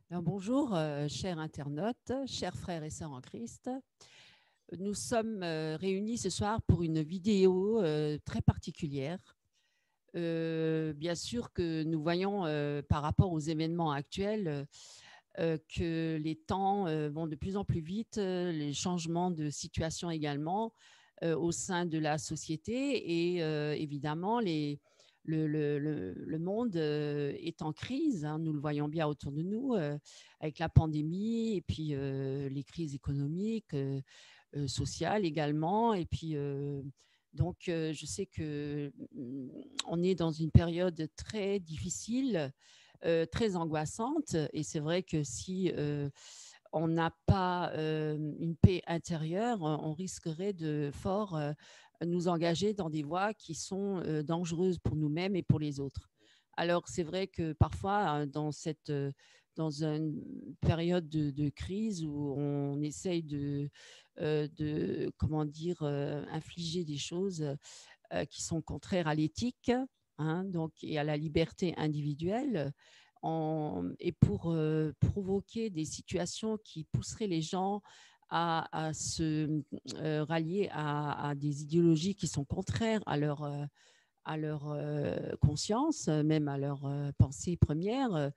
Alors, bonjour, chers internautes, chers frères et sœurs en Christ. Nous sommes réunis ce soir pour une vidéo très particulière. Bien sûr que nous voyons par rapport aux événements actuels que les temps vont de plus en plus vite, les changements de situation également au sein de la société et évidemment le monde est en crise, hein, nous le voyons bien autour de nous avec la pandémie et puis les crises économiques, sociales également et puis donc je sais que on est dans une période très difficile, très angoissante. Et c'est vrai que si on n'a pas une paix intérieure, on risquerait de fort nous engager dans des voies qui sont dangereuses pour nous-mêmes et pour les autres. Alors c'est vrai que parfois, dans une période de crise où on essaye comment dire, infliger des choses qui sont contraires à l'éthique, hein, donc, et à la liberté individuelle, et pour provoquer des situations qui pousseraient les gens à se rallier à des idéologies qui sont contraires à leur conscience, même à leur pensée première,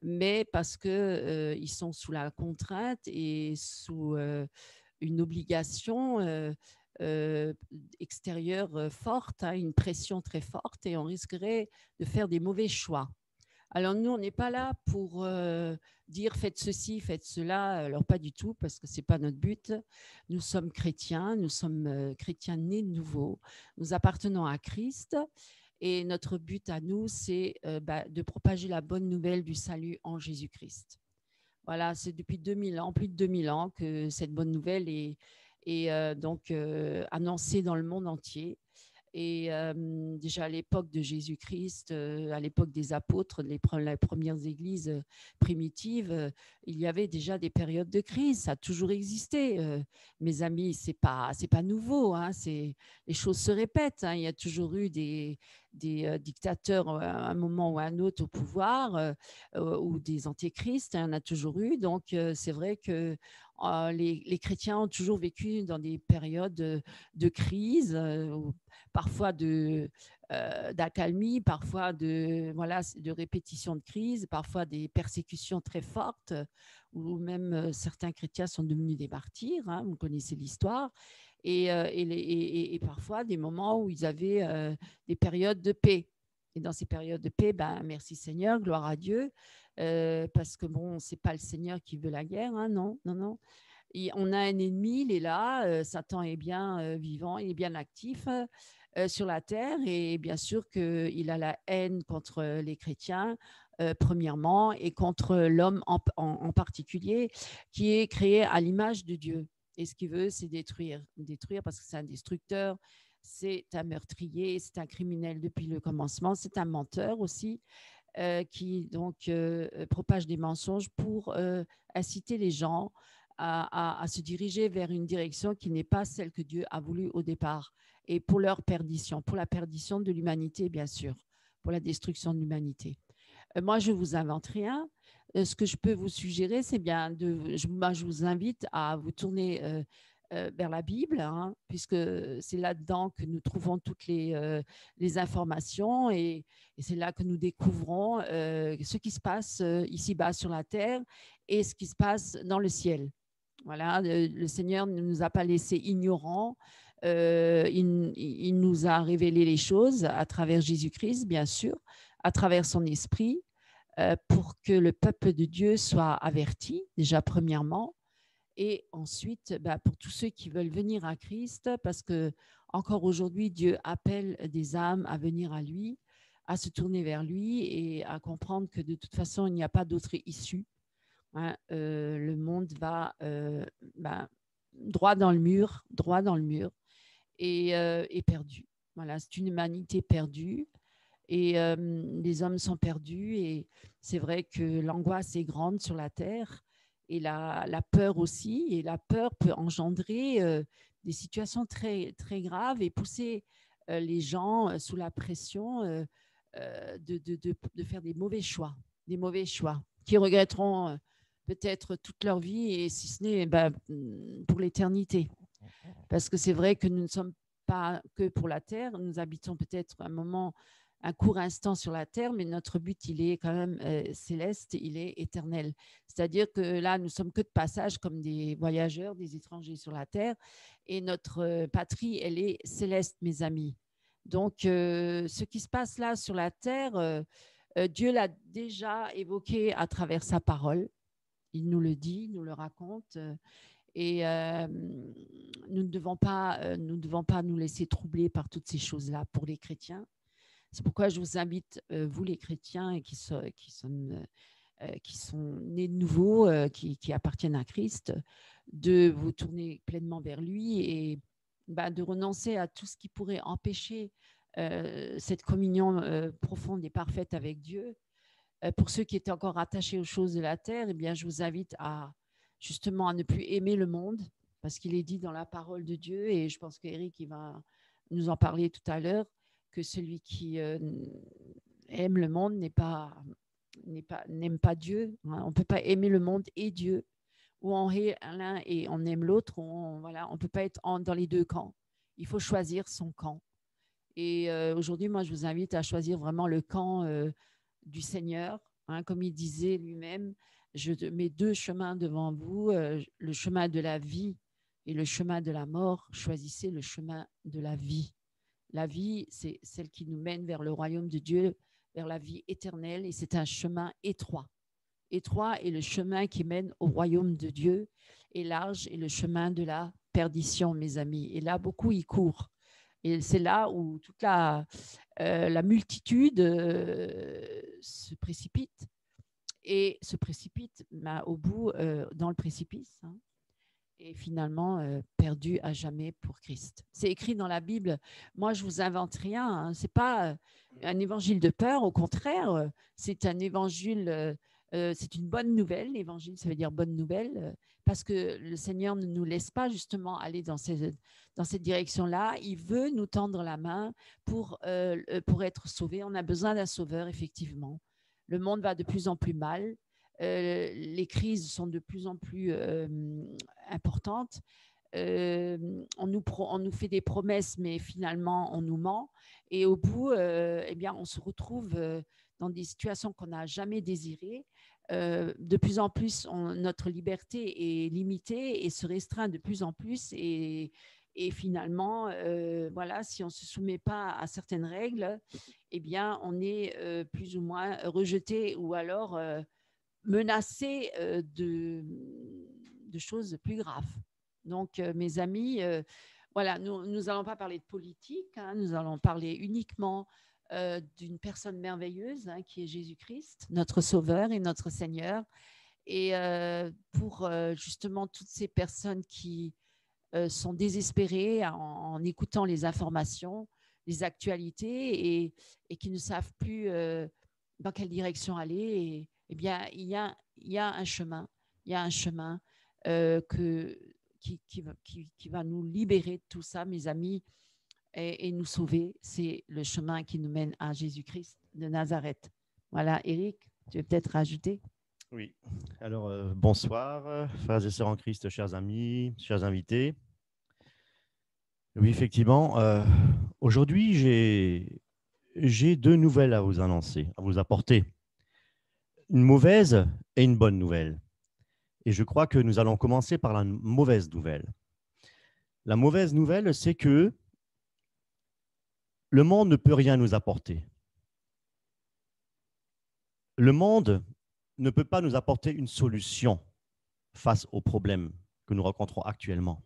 mais parce qu'ils sont sous la contrainte et sous une obligation euh, extérieure forte, hein, une pression très forte, et on risquerait de faire des mauvais choix. Alors nous, on n'est pas là pour dire faites ceci, faites cela. Alors pas du tout, parce que ce n'est pas notre but. Nous sommes chrétiens, nous sommes chrétiens nés de nouveau. Nous appartenons à Christ. Et notre but à nous, c'est de propager la bonne nouvelle du salut en Jésus-Christ. Voilà, c'est depuis 2000 ans, plus de 2000 ans que cette bonne nouvelle est donc annoncée dans le monde entier. Et déjà à l'époque de Jésus-Christ, à l'époque des apôtres, les premières églises primitives, il y avait déjà des périodes de crise. Ça a toujours existé. Mes amis, c'est pas nouveau, hein, les choses se répètent, hein. Il y a toujours eu des dictateurs à un moment ou à un autre au pouvoir, ou des antéchrists. Il y en a toujours eu. Donc c'est vrai que les chrétiens ont toujours vécu dans des périodes de crise, parfois d'accalmie, parfois voilà, de répétition de crise, parfois des persécutions très fortes, où même certains chrétiens sont devenus des martyrs, hein, vous connaissez l'histoire, et parfois des moments où ils avaient des périodes de paix. Et dans ces périodes de paix, ben, merci Seigneur, gloire à Dieu, parce que bon, c'est pas le Seigneur qui veut la guerre, hein, non, non, non. Et on a un ennemi, il est là, Satan est bien vivant, il est bien actif sur la terre, et bien sûr qu'il a la haine contre les chrétiens, premièrement, et contre l'homme en particulier, qui est créé à l'image de Dieu. Et ce qu'il veut, c'est détruire, détruire parce que c'est un destructeur, c'est un meurtrier, c'est un criminel depuis le commencement, c'est un menteur aussi, qui donc propage des mensonges pour inciter les gens à se diriger vers une direction qui n'est pas celle que Dieu a voulu au départ, et pour leur perdition, pour la perdition de l'humanité, bien sûr, pour la destruction de l'humanité. Moi, je ne vous invente rien. Ce que je peux vous suggérer, c'est bien je vous invite à vous tourner vers la Bible, hein, puisque c'est là-dedans que nous trouvons toutes les informations, et c'est là que nous découvrons ce qui se passe ici-bas sur la terre et ce qui se passe dans le ciel. Voilà, le Seigneur ne nous a pas laissés ignorants. Il nous a révélé les choses à travers Jésus-Christ, bien sûr, à travers son esprit, pour que le peuple de Dieu soit averti, déjà premièrement, et ensuite pour tous ceux qui veulent venir à Christ, parce que encore aujourd'hui, Dieu appelle des âmes à venir à lui, à se tourner vers lui et à comprendre que de toute façon, il n'y a pas d'autre issue, hein. Le monde va droit dans le mur, droit dans le mur, et perdu. Voilà, c'est une humanité perdue, et les hommes sont perdus, et c'est vrai que l'angoisse est grande sur la terre, et la peur aussi, et la peur peut engendrer des situations très, très graves et pousser les gens sous la pression de faire des mauvais choix, des mauvais choix. qui regretteront peut-être toute leur vie, et si ce n'est pour l'éternité. Parce que c'est vrai que nous ne sommes pas que pour la terre, nous habitons peut-être un court instant sur la terre, mais notre but, il est quand même céleste, il est éternel. C'est-à-dire que là, nous sommes que de passage comme des voyageurs, des étrangers sur la terre, et notre patrie, elle est céleste, mes amis. Donc, ce qui se passe là sur la terre, Dieu l'a déjà évoqué à travers sa parole. Il nous le dit, nous le raconte. Et nous ne devons pas nous laisser troubler par toutes ces choses-là pour les chrétiens. C'est pourquoi je vous invite, vous les chrétiens et qui sont nés de nouveau, qui appartiennent à Christ, de vous tourner pleinement vers lui et de renoncer à tout ce qui pourrait empêcher cette communion profonde et parfaite avec Dieu. Pour ceux qui étaient encore attachés aux choses de la terre, eh bien, je vous invite justement à ne plus aimer le monde, parce qu'il est dit dans la parole de Dieu, et je pense qu'Éric il va nous en parler tout à l'heure, que celui qui aime le monde n'aime pas Dieu. On ne peut pas aimer le monde et Dieu, ou on hait l'un et on aime l'autre. Voilà, on ne peut pas être dans les deux camps. Il faut choisir son camp. Et aujourd'hui, moi, je vous invite à choisir vraiment le camp du Seigneur. Comme il disait lui-même, je mets deux chemins devant vous, le chemin de la vie et le chemin de la mort. Choisissez le chemin de la vie. La vie, c'est celle qui nous mène vers le royaume de Dieu, vers la vie éternelle, et c'est un chemin étroit. Étroit est le chemin qui mène au royaume de Dieu, et large est le chemin de la perdition, mes amis. Et là, beaucoup y courent. Et c'est là où toute la multitude se précipite au bout dans le précipice, et finalement perdu à jamais pour Christ. C'est écrit dans la Bible. Moi, je vous invente rien. C'est pas un évangile de peur. Au contraire, c'est un évangile. C'est une bonne nouvelle. L'évangile, ça veut dire bonne nouvelle, parce que le Seigneur ne nous laisse pas justement aller dans cette direction-là. Il veut nous tendre la main pour être sauvés. On a besoin d'un sauveur, effectivement. Le monde va de plus en plus mal. Les crises sont de plus en plus importantes. On nous fait des promesses, mais finalement, on nous ment. Et au bout, on se retrouve dans des situations qu'on n'a jamais désirées. De plus en plus, notre liberté est limitée et se restreint de plus en plus. Et finalement, si on ne se soumet pas à certaines règles, on est plus ou moins rejeté, ou alors menacé de choses plus graves. Donc, mes amis, nous n'allons pas parler de politique, nous allons parler uniquement d'une personne merveilleuse qui est Jésus-Christ, notre Sauveur et notre Seigneur. Et pour justement toutes ces personnes qui sont désespérées en écoutant les informations, les actualités, et qui ne savent plus dans quelle direction aller, il y a un chemin, qui va nous libérer de tout ça, mes amis, et nous sauver. C'est le chemin qui nous mène à Jésus-Christ de Nazareth. Voilà, Éric, tu veux peut-être rajouter? Oui. Alors, bonsoir, frères et sœurs en Christ, chers amis, chers invités. Oui, effectivement, aujourd'hui, j'ai deux nouvelles à vous annoncer, à vous apporter. Une mauvaise et une bonne nouvelle. Et je crois que nous allons commencer par la mauvaise nouvelle. La mauvaise nouvelle, c'est que le monde ne peut rien nous apporter. Le monde ne peut pas nous apporter une solution face aux problèmes que nous rencontrons actuellement.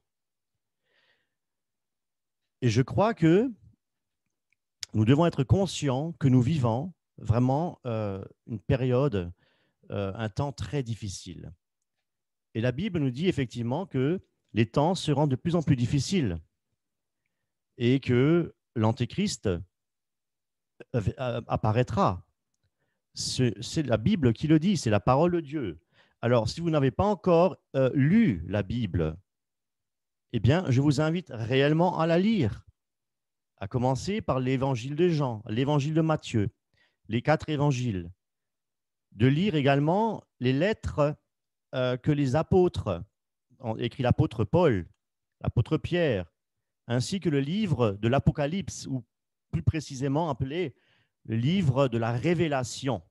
Et je crois que nous devons être conscients que nous vivons vraiment une période, un temps très difficile. Et la Bible nous dit effectivement que les temps seront de plus en plus difficiles et que l'Antéchrist apparaîtra. C'est la Bible qui le dit, c'est la parole de Dieu. Alors, si vous n'avez pas encore lu la Bible, eh bien, je vous invite réellement à la lire, à commencer par l'évangile de Jean, l'évangile de Matthieu, les 4 évangiles. de lire également les lettres que les apôtres, ont écrit l'apôtre Paul, l'apôtre Pierre, ainsi que le livre de l'Apocalypse, ou plus précisément appelé le livre de la Révélation.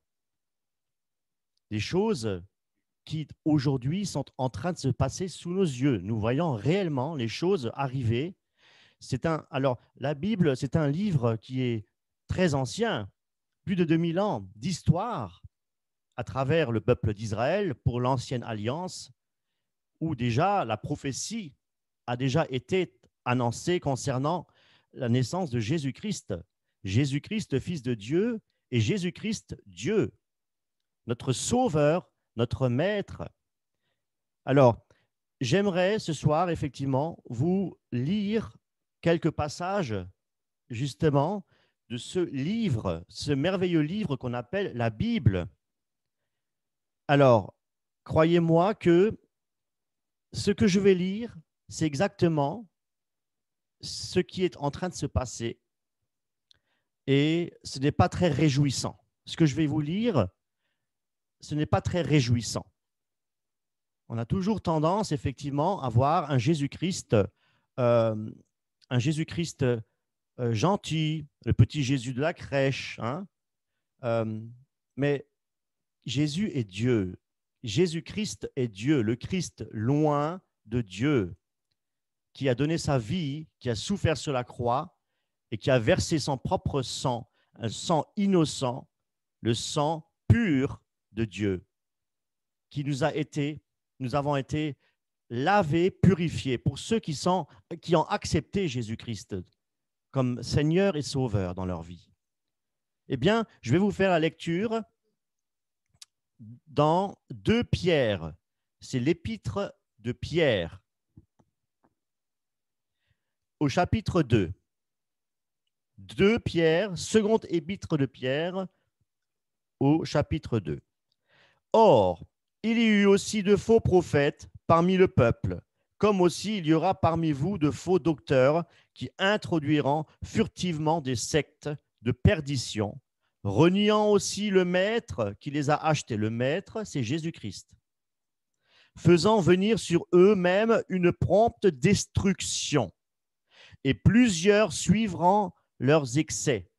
Des choses qui aujourd'hui sont en train de se passer sous nos yeux. Nous voyons réellement les choses arriver. Alors, la Bible, c'est un livre qui est très ancien, plus de 2000 ans d'histoire à travers le peuple d'Israël pour l'ancienne alliance, où déjà la prophétie a déjà été annoncée concernant la naissance de Jésus-Christ. Jésus-Christ, Fils de Dieu, et Jésus-Christ, Dieu, notre Sauveur, notre Maître. Alors, j'aimerais ce soir, effectivement, vous lire quelques passages, justement, de ce livre, ce merveilleux livre qu'on appelle la Bible. Alors, croyez-moi que ce que je vais lire, c'est exactement ce qui est en train de se passer et ce n'est pas très réjouissant. Ce que je vais vous lire, ce n'est pas très réjouissant. On a toujours tendance, effectivement, à voir un Jésus-Christ gentil, le petit Jésus de la crèche. Hein. Mais Jésus est Dieu. Jésus-Christ est Dieu, le Christ loin de Dieu, qui a donné sa vie, qui a souffert sur la croix et qui a versé son propre sang, un sang innocent, le sang pur de Dieu, nous avons été lavés, purifiés, pour ceux qui ont accepté Jésus-Christ comme Seigneur et Sauveur dans leur vie. Eh bien, je vais vous faire la lecture dans 2 Pierre. C'est l'épître de Pierre, au chapitre 2. 2 Pierre, seconde épître de Pierre, au chapitre 2. Or, il y eut aussi de faux prophètes parmi le peuple, comme aussi il y aura parmi vous de faux docteurs qui introduiront furtivement des sectes de perdition, reniant aussi le Maître qui les a achetés. Le Maître, c'est Jésus-Christ. Faisant venir sur eux-mêmes une prompte destruction. Et plusieurs suivront leurs excès.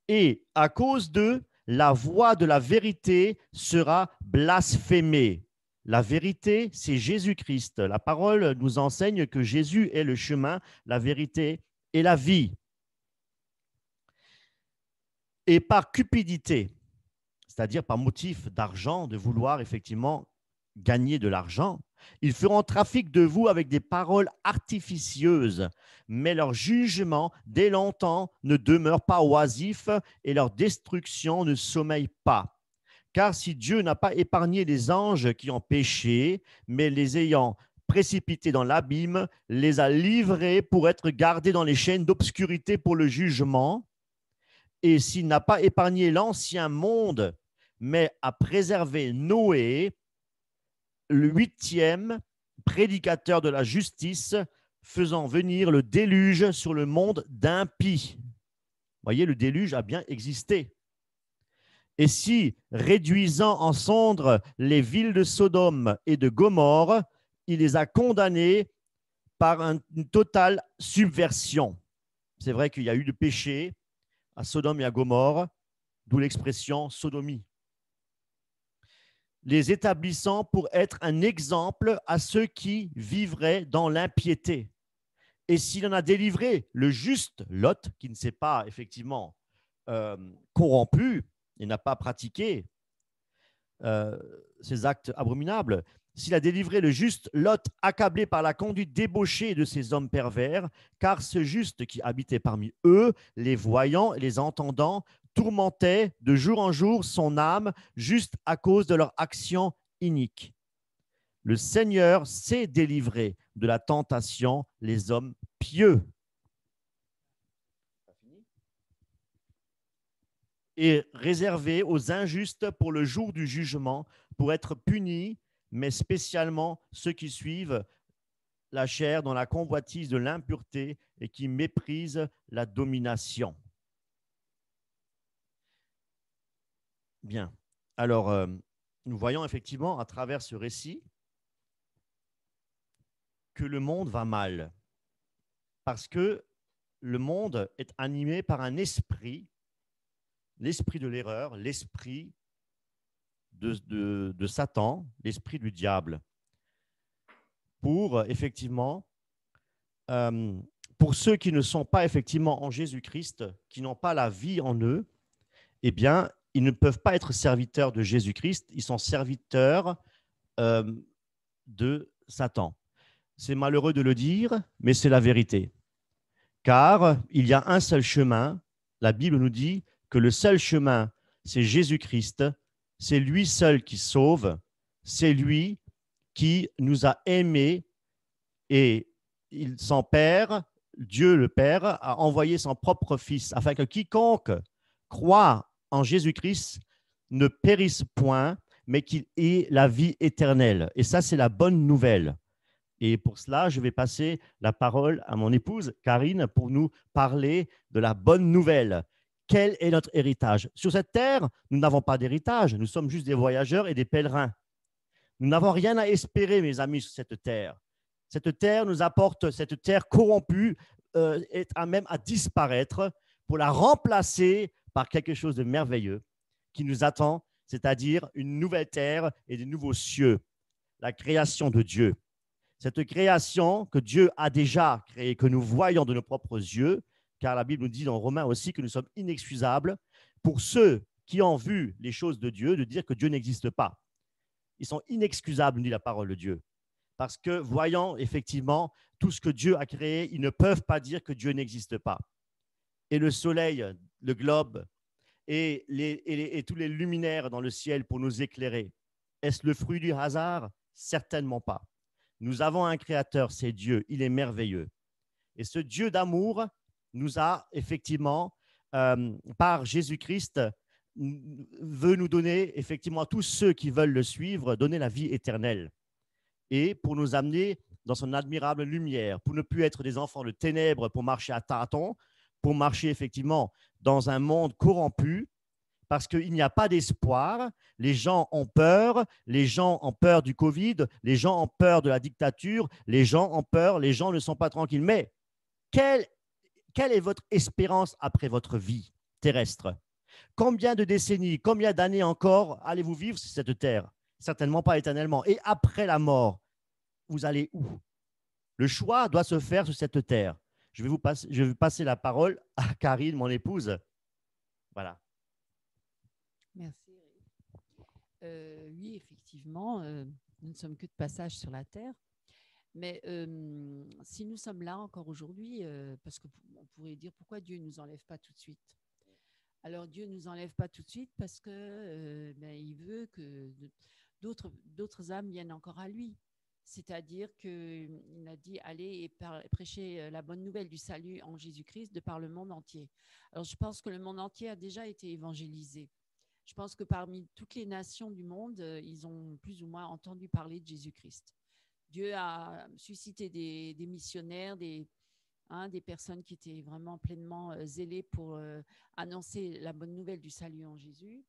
Et à cause d'eux, la voix de la vérité sera blasphémée. La vérité, c'est Jésus-Christ. La parole nous enseigne que Jésus est le chemin, la vérité et la vie. Et par cupidité, c'est-à-dire par motif d'argent, de vouloir effectivement gagner de l'argent, ils feront trafic de vous avec des paroles artificieuses, mais leur jugement, dès longtemps, ne demeure pas oisif et leur destruction ne sommeille pas. Car si Dieu n'a pas épargné les anges qui ont péché, mais les ayant précipités dans l'abîme, les a livrés pour être gardés dans les chaînes d'obscurité pour le jugement, et s'il n'a pas épargné l'ancien monde, mais a préservé Noé, le 8e prédicateur de la justice, faisant venir le déluge sur le monde d'impies. Vous voyez, le déluge a bien existé. Et si, réduisant en cendres les villes de Sodome et de Gomorrhe, il les a condamnées par une totale subversion. C'est vrai qu'il y a eu du péché à Sodome et à Gomorrhe, d'où l'expression sodomie. Les établissant pour être un exemple à ceux qui vivraient dans l'impiété. Et s'il en a délivré le juste Lot, qui ne s'est pas effectivement corrompu et n'a pas pratiqué ces actes abominables, s'il a délivré le juste Lot, accablé par la conduite débauchée de ces hommes pervers, car ce juste qui habitait parmi eux, les voyant et les entendant, tourmentait de jour en jour son âme juste à cause de leur action inique. Le Seigneur sait délivrer de la tentation les hommes pieux. Et réservé aux injustes pour le jour du jugement, pour être punis, mais spécialement ceux qui suivent la chair dans la convoitise de l'impureté et qui méprisent la domination. Bien. Alors, nous voyons effectivement à travers ce récit que le monde va mal, parce que le monde est animé par un esprit, l'esprit de l'erreur, l'esprit de Satan, l'esprit du diable, pour effectivement, euh, pour ceux qui ne sont pas effectivement en Jésus-Christ, qui n'ont pas la vie en eux, eh bien, ils ne peuvent pas être serviteurs de Jésus-Christ, ils sont serviteurs euh, de Satan. C'est malheureux de le dire, mais c'est la vérité. Car il y a un seul chemin. La Bible nous dit que le seul chemin, c'est Jésus-Christ. C'est lui seul qui sauve. C'est lui qui nous a aimés et son Père, Dieu le Père, a envoyé son propre Fils afin que quiconque croit en Jésus-Christ ne périsse point, mais qu'il ait la vie éternelle. Et ça, c'est la bonne nouvelle. Et pour cela, je vais passer la parole à mon épouse, Karine, pour nous parler de la bonne nouvelle. Quel est notre héritage? Sur cette terre, nous n'avons pas d'héritage. Nous sommes juste des voyageurs et des pèlerins. Nous n'avons rien à espérer, mes amis, sur cette terre. Cette terre nous apporte, cette terre corrompue est à même à disparaître pour la remplacer par quelque chose de merveilleux qui nous attend, c'est-à-dire une nouvelle terre et de nouveaux cieux, la création de Dieu. Cette création que Dieu a déjà créée, que nous voyons de nos propres yeux, car la Bible nous dit dans Romains aussi que nous sommes inexcusables pour ceux qui ont vu les choses de Dieu, de dire que Dieu n'existe pas. Ils sont inexcusables, nous dit la parole de Dieu. Parce que voyant effectivement tout ce que Dieu a créé, ils ne peuvent pas dire que Dieu n'existe pas. Et le soleil, le globe et tous les luminaires dans le ciel pour nous éclairer, est-ce le fruit du hasard? Certainement pas. Nous avons un créateur, c'est Dieu, il est merveilleux. Et ce Dieu d'amour nous a effectivement, par Jésus-Christ, veut nous donner effectivement à tous ceux qui veulent le suivre, donner la vie éternelle. Et pour nous amener dans son admirable lumière, pour ne plus être des enfants de ténèbres, pour marcher à tâtons, pour marcher effectivement dans un monde corrompu, parce qu'il n'y a pas d'espoir, les gens ont peur du Covid, les gens ont peur de la dictature, les gens ont peur, les gens ne sont pas tranquilles. Mais quelle est votre espérance après votre vie terrestre? Combien de décennies, combien d'années encore allez-vous vivre sur cette terre? Certainement pas éternellement. Et après la mort, vous allez où? Le choix doit se faire sur cette terre. Je vais passer la parole à Karine, mon épouse. Voilà. Merci. Oui, effectivement, nous ne sommes que de passage sur la terre. Mais si nous sommes là encore aujourd'hui, parce qu'on pourrait dire pourquoi Dieu ne nous enlève pas tout de suite. Alors Dieu ne nous enlève pas tout de suite parce que il veut que d'autres âmes viennent encore à lui. C'est-à-dire qu'il a dit allez et prêcher la bonne nouvelle du salut en Jésus-Christ de par le monde entier. Alors je pense que le monde entier a déjà été évangélisé. Je pense que parmi toutes les nations du monde, ils ont plus ou moins entendu parler de Jésus-Christ. Dieu a suscité des missionnaires, des personnes qui étaient vraiment pleinement zélées pour annoncer la bonne nouvelle du salut en Jésus.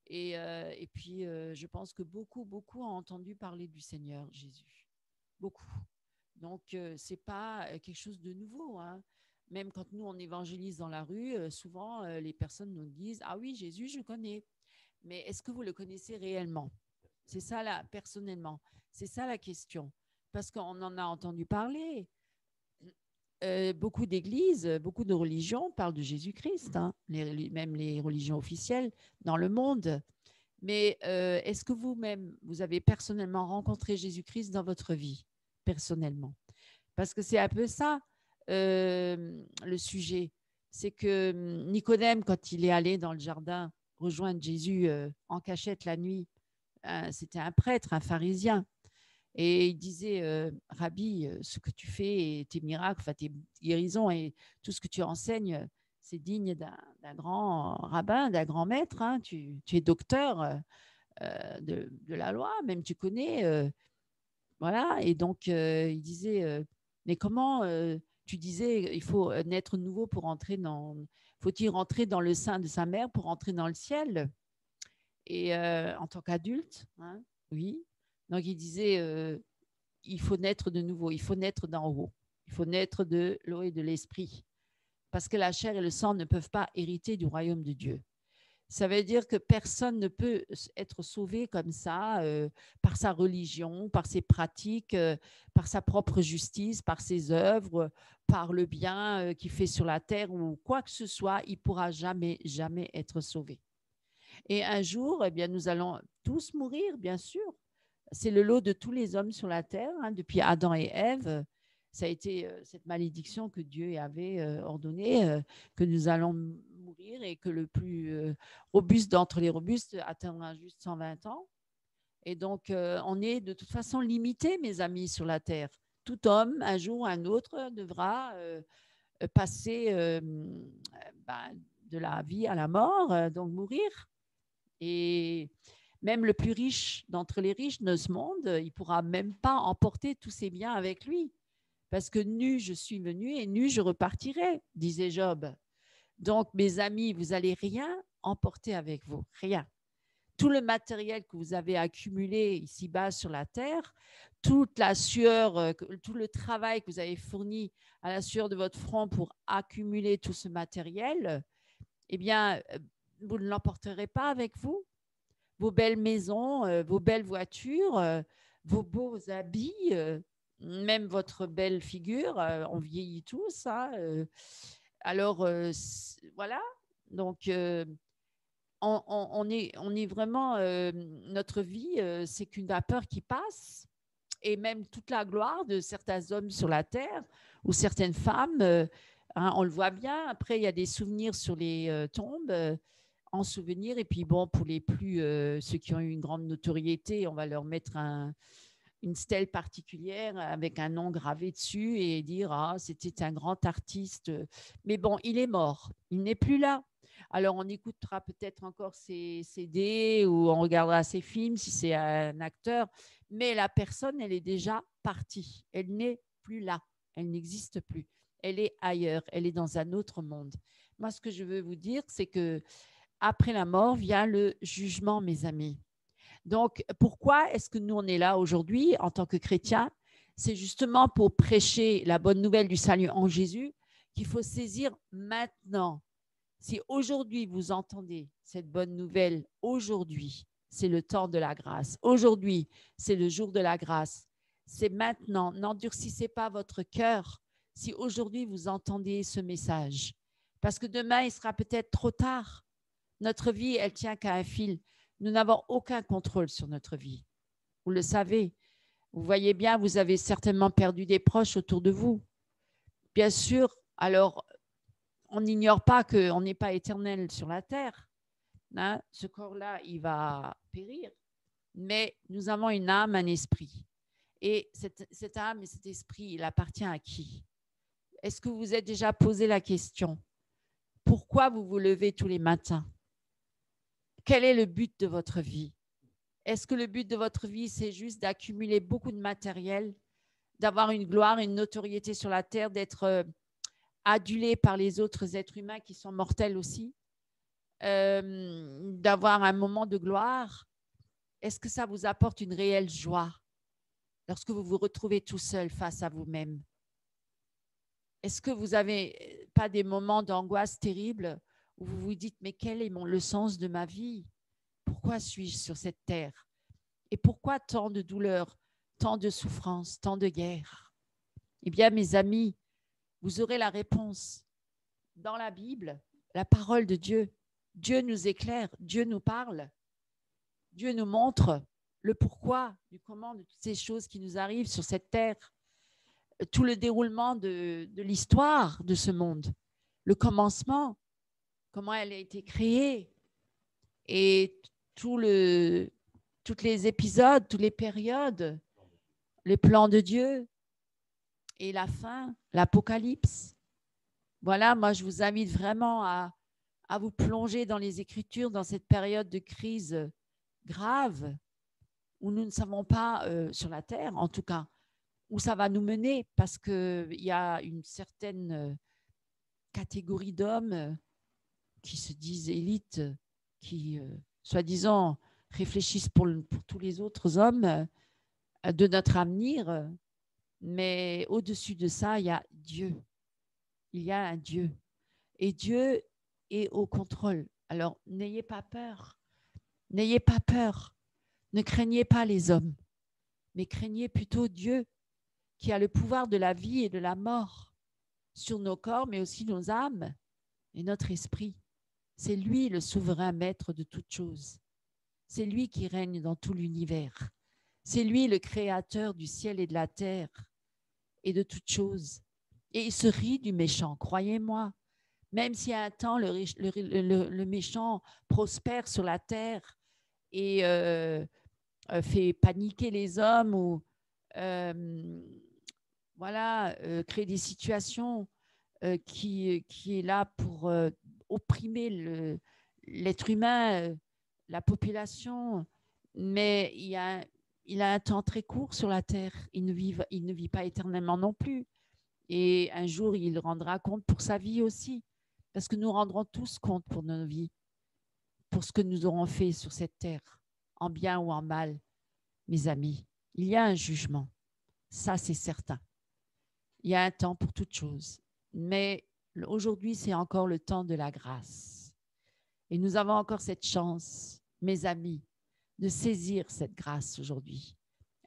Et puis, je pense que beaucoup ont entendu parler du Seigneur Jésus. Beaucoup. Donc, ce n'est pas quelque chose de nouveau. Hein. Même quand nous, on évangélise dans la rue, souvent, les personnes nous disent « Ah oui, Jésus, je connais. » Mais est-ce que vous le connaissez réellement? C'est ça, là, personnellement. C'est ça la question. Parce qu'on en a entendu parler. Beaucoup d'églises, beaucoup de religions parlent de Jésus-Christ, hein, même les religions officielles dans le monde. Mais est-ce que vous-même, vous avez personnellement rencontré Jésus-Christ dans votre vie, personnellement? Parce que c'est un peu ça, le sujet. C'est que Nicodème, quand il est allé dans le jardin rejoindre Jésus en cachette la nuit, c'était un prêtre, un pharisien. Et il disait, Rabbi, ce que tu fais, et tes miracles, enfin, tes guérisons et tout ce que tu enseignes, c'est digne d'un grand rabbin, d'un grand maître. Hein. Tu es docteur de la loi, même tu connais. Voilà. Et donc, il disait, mais comment tu disais, il faut naître nouveau pour entrer dans. Faut-il rentrer dans le sein de sa mère pour entrer dans le ciel? Et en tant qu'adulte, hein, oui. Donc, il disait, il faut naître de nouveau, il faut naître d'en haut, il faut naître de l'eau et de l'esprit, parce que la chair et le sang ne peuvent pas hériter du royaume de Dieu. Ça veut dire que personne ne peut être sauvé comme ça, par sa religion, par ses pratiques, par sa propre justice, par ses œuvres, par le bien qu'il fait sur la terre ou quoi que ce soit. Il ne pourra jamais, jamais être sauvé. Et un jour, eh bien, nous allons tous mourir, bien sûr. C'est le lot de tous les hommes sur la terre, hein, depuis Adam et Ève. Ça a été cette malédiction que Dieu avait ordonnée, que nous allons mourir et que le plus robuste d'entre les robustes atteindra juste 120 ans. Et donc, on est de toute façon limité, mes amis, sur la terre. Tout homme, un jour ou un autre, devra passer de la vie à la mort, donc mourir. Et même le plus riche d'entre les riches de ce monde, il ne pourra même pas emporter tous ses biens avec lui. Parce que nu, je suis venu et nu, je repartirai, disait Job. Donc, mes amis, vous n'allez rien emporter avec vous, rien. Tout le matériel que vous avez accumulé ici-bas sur la terre, toute la sueur, tout le travail que vous avez fourni à la sueur de votre front pour accumuler tout ce matériel, eh bien, vous ne l'emporterez pas avec vous. Vos belles maisons, vos belles voitures, vos beaux habits, même votre belle figure, on vieillit tous. Hein, alors, voilà. Donc, on est vraiment, notre vie, c'est qu'une vapeur qui passe. Et même toute la gloire de certains hommes sur la terre ou certaines femmes, hein, on le voit bien. Après, il y a des souvenirs sur les tombes. En souvenir. Et puis, bon, pour les plus, ceux qui ont eu une grande notoriété, on va leur mettre une stèle particulière avec un nom gravé dessus et dire ah, c'était un grand artiste. Mais bon, il est mort, il n'est plus là. Alors, on écoutera peut-être encore ses CD ou on regardera ses films si c'est un acteur, mais la personne, elle est déjà partie. Elle n'est plus là, elle n'existe plus. Elle est ailleurs, elle est dans un autre monde. Moi, ce que je veux vous dire, c'est que après la mort vient le jugement, mes amis. Donc, pourquoi est-ce que nous, on est là aujourd'hui en tant que chrétiens? C'est justement pour prêcher la bonne nouvelle du salut en Jésus qu'il faut saisir maintenant. Si aujourd'hui vous entendez cette bonne nouvelle, aujourd'hui, c'est le temps de la grâce. Aujourd'hui, c'est le jour de la grâce. C'est maintenant. N'endurcissez pas votre cœur si aujourd'hui vous entendez ce message. Parce que demain, il sera peut-être trop tard. Notre vie, elle tient qu'à un fil. Nous n'avons aucun contrôle sur notre vie. Vous le savez. Vous voyez bien, vous avez certainement perdu des proches autour de vous. Bien sûr, alors, on n'ignore pas qu'on n'est pas éternel sur la terre. Hein? Ce corps-là, il va périr. Mais nous avons une âme, un esprit. Et cette âme et cet esprit, il appartient à qui? Est-ce que vous vous êtes déjà posé la question? Pourquoi vous vous levez tous les matins? Quel est le but de votre vie? Est-ce que le but de votre vie, c'est juste d'accumuler beaucoup de matériel, d'avoir une gloire, une notoriété sur la terre, d'être adulé par les autres êtres humains qui sont mortels aussi, d'avoir un moment de gloire? Est-ce que ça vous apporte une réelle joie lorsque vous vous retrouvez tout seul face à vous-même? Est-ce que vous n'avez pas des moments d'angoisse terribles où vous vous dites, mais quel est le sens de ma vie? Pourquoi suis-je sur cette terre? Et pourquoi tant de douleurs, tant de souffrances, tant de guerres? Eh bien, mes amis, vous aurez la réponse dans la Bible, la parole de Dieu. Dieu nous éclaire, Dieu nous parle, Dieu nous montre le pourquoi, du comment de toutes ces choses qui nous arrivent sur cette terre, tout le déroulement de l'histoire de ce monde, le commencement, comment elle a été créée et tous les épisodes, toutes les périodes, les plans de Dieu et la fin, l'Apocalypse. Voilà, moi je vous invite vraiment à vous plonger dans les Écritures dans cette période de crise grave où nous ne savons pas, sur la terre en tout cas, où ça va nous mener parce qu'il y a une certaine catégorie d'hommes qui se disent élites, qui soi-disant, réfléchissent pour tous les autres hommes de notre avenir. Mais au-dessus de ça, il y a Dieu. Il y a un Dieu. Et Dieu est au contrôle. Alors, n'ayez pas peur. N'ayez pas peur. Ne craignez pas les hommes, mais craignez plutôt Dieu qui a le pouvoir de la vie et de la mort sur nos corps, mais aussi nos âmes et notre esprit. C'est lui le souverain maître de toutes choses. C'est lui qui règne dans tout l'univers. C'est lui le créateur du ciel et de la terre et de toutes choses. Et il se rit du méchant, croyez-moi. Même si à un temps le méchant prospère sur la terre et fait paniquer les hommes ou crée des situations qui est là pour opprimer l'être humain, la population, mais il a un temps très court sur la terre. Il ne vit pas éternellement non plus. Et un jour, il rendra compte pour sa vie aussi, parce que nous rendrons tous compte pour nos vies, pour ce que nous aurons fait sur cette terre, en bien ou en mal, mes amis. Il y a un jugement, ça c'est certain. Il y a un temps pour toute chose. Mais aujourd'hui, c'est encore le temps de la grâce. Et nous avons encore cette chance, mes amis, de saisir cette grâce aujourd'hui.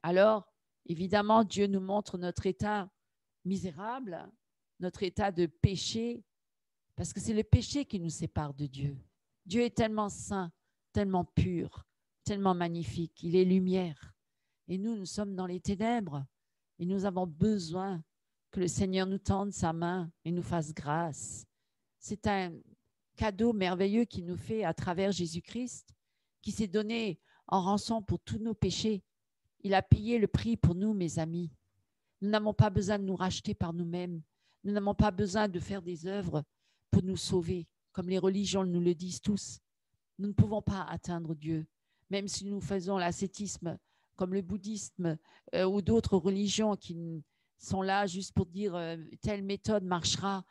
Alors, évidemment, Dieu nous montre notre état misérable, notre état de péché, parce que c'est le péché qui nous sépare de Dieu. Dieu est tellement saint, tellement pur, tellement magnifique. Il est lumière. Et nous sommes dans les ténèbres. Et nous avons besoin que le Seigneur nous tende sa main et nous fasse grâce. C'est un cadeau merveilleux qu'il nous fait à travers Jésus-Christ, qui s'est donné en rançon pour tous nos péchés. Il a payé le prix pour nous, mes amis. Nous n'avons pas besoin de nous racheter par nous-mêmes. Nous n'avons pas besoin de faire des œuvres pour nous sauver, comme les religions nous le disent tous. Nous ne pouvons pas atteindre Dieu, même si nous faisons l'ascétisme, comme le bouddhisme ou d'autres religions qui sont là juste pour dire telle méthode marchera,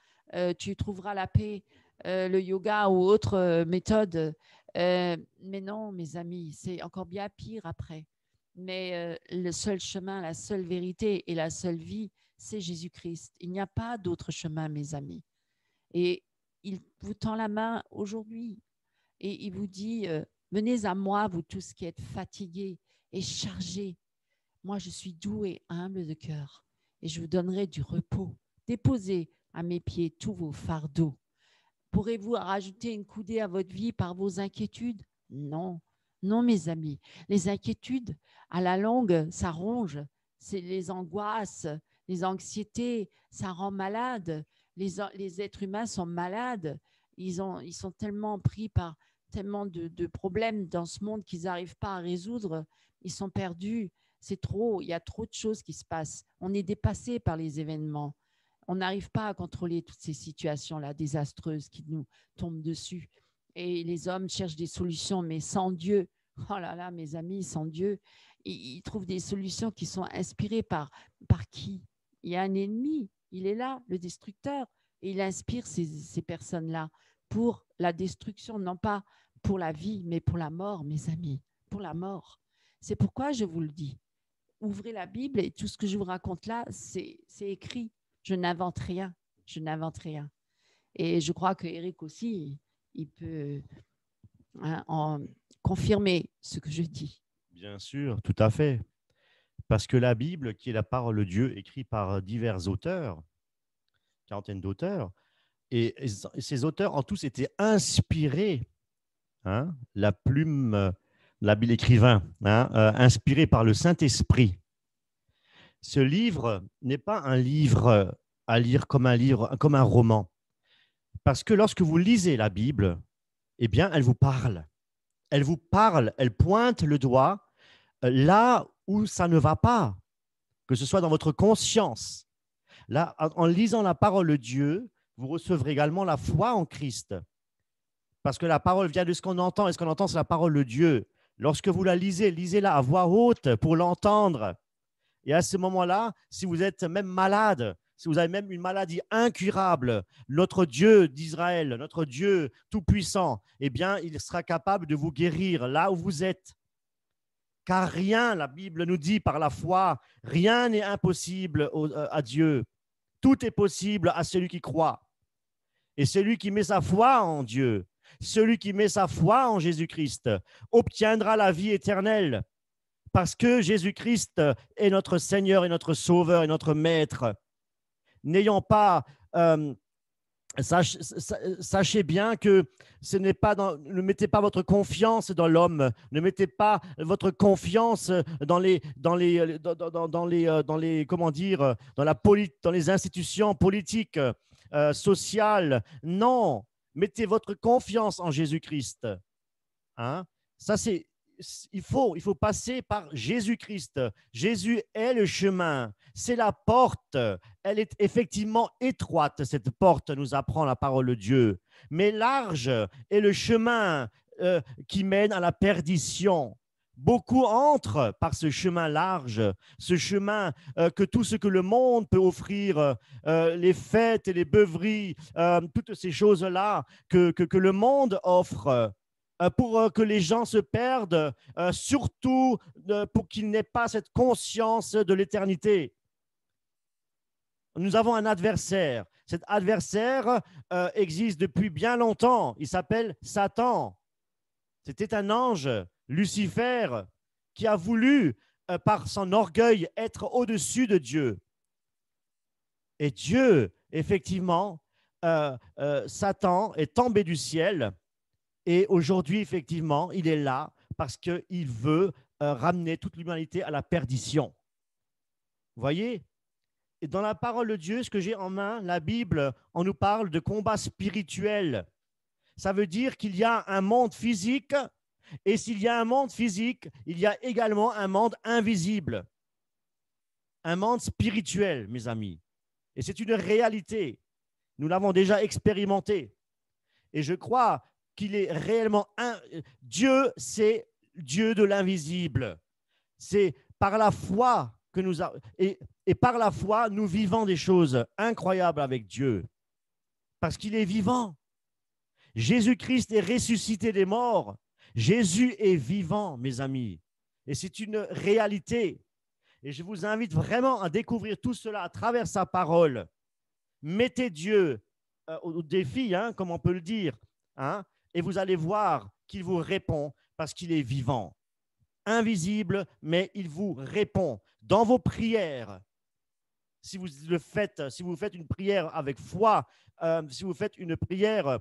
tu trouveras la paix, le yoga ou autre méthode. Mais non, mes amis, c'est encore bien pire après. Mais le seul chemin, la seule vérité et la seule vie, c'est Jésus-Christ. Il n'y a pas d'autre chemin, mes amis. Et il vous tend la main aujourd'hui et il vous dit, venez à moi, vous tous qui êtes fatigués et chargés. Moi, je suis doux et humble de cœur et je vous donnerai du repos. Déposez à mes pieds tous vos fardeaux. Pourrez-vous rajouter une coudée à votre vie par vos inquiétudes? Non, non, mes amis. Les inquiétudes, à la longue, ça ronge. C'est les angoisses, les anxiétés, ça rend malade. Les êtres humains sont malades. Ils sont tellement pris par tellement de problèmes dans ce monde qu'ils n'arrivent pas à résoudre. Ils sont perdus. C'est trop. Il y a trop de choses qui se passent. On est dépassé par les événements. On n'arrive pas à contrôler toutes ces situations-là désastreuses qui nous tombent dessus. Et les hommes cherchent des solutions, mais sans Dieu, oh là là, mes amis, sans Dieu, ils trouvent des solutions qui sont inspirées par qui? Il y a un ennemi, il est là, le destructeur, et il inspire ces personnes-là pour la destruction, non pas pour la vie, mais pour la mort, mes amis, pour la mort. C'est pourquoi je vous le dis. Ouvrez la Bible et tout ce que je vous raconte là, c'est écrit. Je n'invente rien, je n'invente rien. Et je crois que Eric aussi, il peut en confirmer ce que je dis. Bien sûr, tout à fait. Parce que la Bible, qui est la parole de Dieu écrite par divers auteurs, quarantaine d'auteurs, et ces auteurs en tous étaient inspirés, hein, la plume, l'habile écrivain, hein, inspiré par le Saint-Esprit. Ce livre n'est pas un livre à lire comme un roman. Parce que lorsque vous lisez la Bible, eh bien, elle vous parle. Elle vous parle, elle pointe le doigt là où ça ne va pas, que ce soit dans votre conscience. Là, en lisant la parole de Dieu, vous recevrez également la foi en Christ. Parce que la parole vient de ce qu'on entend, et ce qu'on entend, c'est la parole de Dieu. Lorsque vous la lisez, lisez-la à voix haute pour l'entendre. Et à ce moment-là, si vous êtes même malade, si vous avez même une maladie incurable, notre Dieu d'Israël, notre Dieu tout-puissant, eh bien, il sera capable de vous guérir là où vous êtes. Car rien, la Bible nous dit par la foi, rien n'est impossible à Dieu. Tout est possible à celui qui croit. Et celui qui met sa foi en Dieu, celui qui met sa foi en Jésus-Christ, obtiendra la vie éternelle. Parce que Jésus-Christ est notre Seigneur et notre Sauveur et notre Maître. N'ayons pas, sachez bien que ne mettez pas votre confiance dans l'homme, ne mettez pas votre confiance dans comment dire, dans les institutions politiques, sociales. Non, mettez votre confiance en Jésus-Christ. Hein? Ça, il faut passer par Jésus-Christ. Jésus est le chemin, c'est la porte. Elle est effectivement étroite, cette porte, nous apprend la parole de Dieu. Mais large est le chemin qui mène à la perdition. Beaucoup entrent par ce chemin large, ce chemin que tout ce que le monde peut offrir, les fêtes et les beuveries, toutes ces choses-là que le monde offre, pour que les gens se perdent, surtout pour qu'ils n'aient pas cette conscience de l'éternité. Nous avons un adversaire. Cet adversaire existe depuis bien longtemps. Il s'appelle Satan. C'était un ange, Lucifer, qui a voulu, par son orgueil, être au-dessus de Dieu. Et Dieu, effectivement, Satan est tombé du ciel. Et aujourd'hui, effectivement, il est là parce qu'il veut ramener toute l'humanité à la perdition. Vous voyez? Et dans la parole de Dieu, ce que j'ai en main, la Bible, on nous parle de combat spirituel. Ça veut dire qu'il y a un monde physique, et s'il y a un monde physique, il y a également un monde invisible, un monde spirituel, mes amis. Et c'est une réalité. Nous l'avons déjà expérimenté. Et je crois qu'il est réellement Dieu, c'est Dieu de l'invisible. C'est par la foi que et par la foi, nous vivons des choses incroyables avec Dieu. Parce qu'il est vivant. Jésus-Christ est ressuscité des morts. Jésus est vivant, mes amis. Et c'est une réalité. Et je vous invite vraiment à découvrir tout cela à travers sa parole. Mettez Dieu au défi, hein, comme on peut le dire, hein, et vous allez voir qu'il vous répond parce qu'il est vivant. Invisible, mais il vous répond dans vos prières. Si vous faites une prière avec foi, si vous faites une prière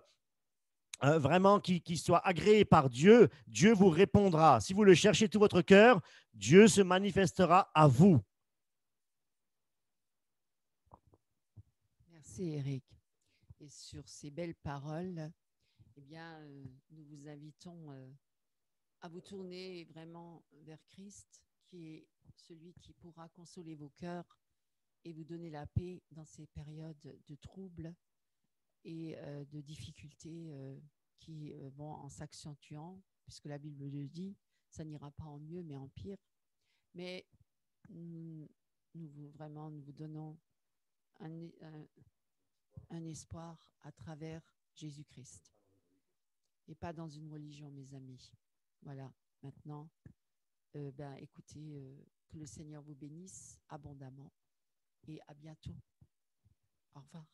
vraiment qui soit agréée par Dieu, Dieu vous répondra. Si vous le cherchez de tout votre cœur, Dieu se manifestera à vous. Merci Eric. Et sur ces belles paroles, eh bien, nous vous invitons à vous tourner vraiment vers Christ, qui est celui qui pourra consoler vos cœurs et vous donner la paix dans ces périodes de troubles et de difficultés qui vont en s'accentuant, puisque la Bible le dit, ça n'ira pas en mieux, mais en pire. Mais nous vous donnons un espoir à travers Jésus-Christ. Et pas dans une religion, mes amis. Voilà, maintenant, écoutez, que le Seigneur vous bénisse abondamment et à bientôt. Au revoir.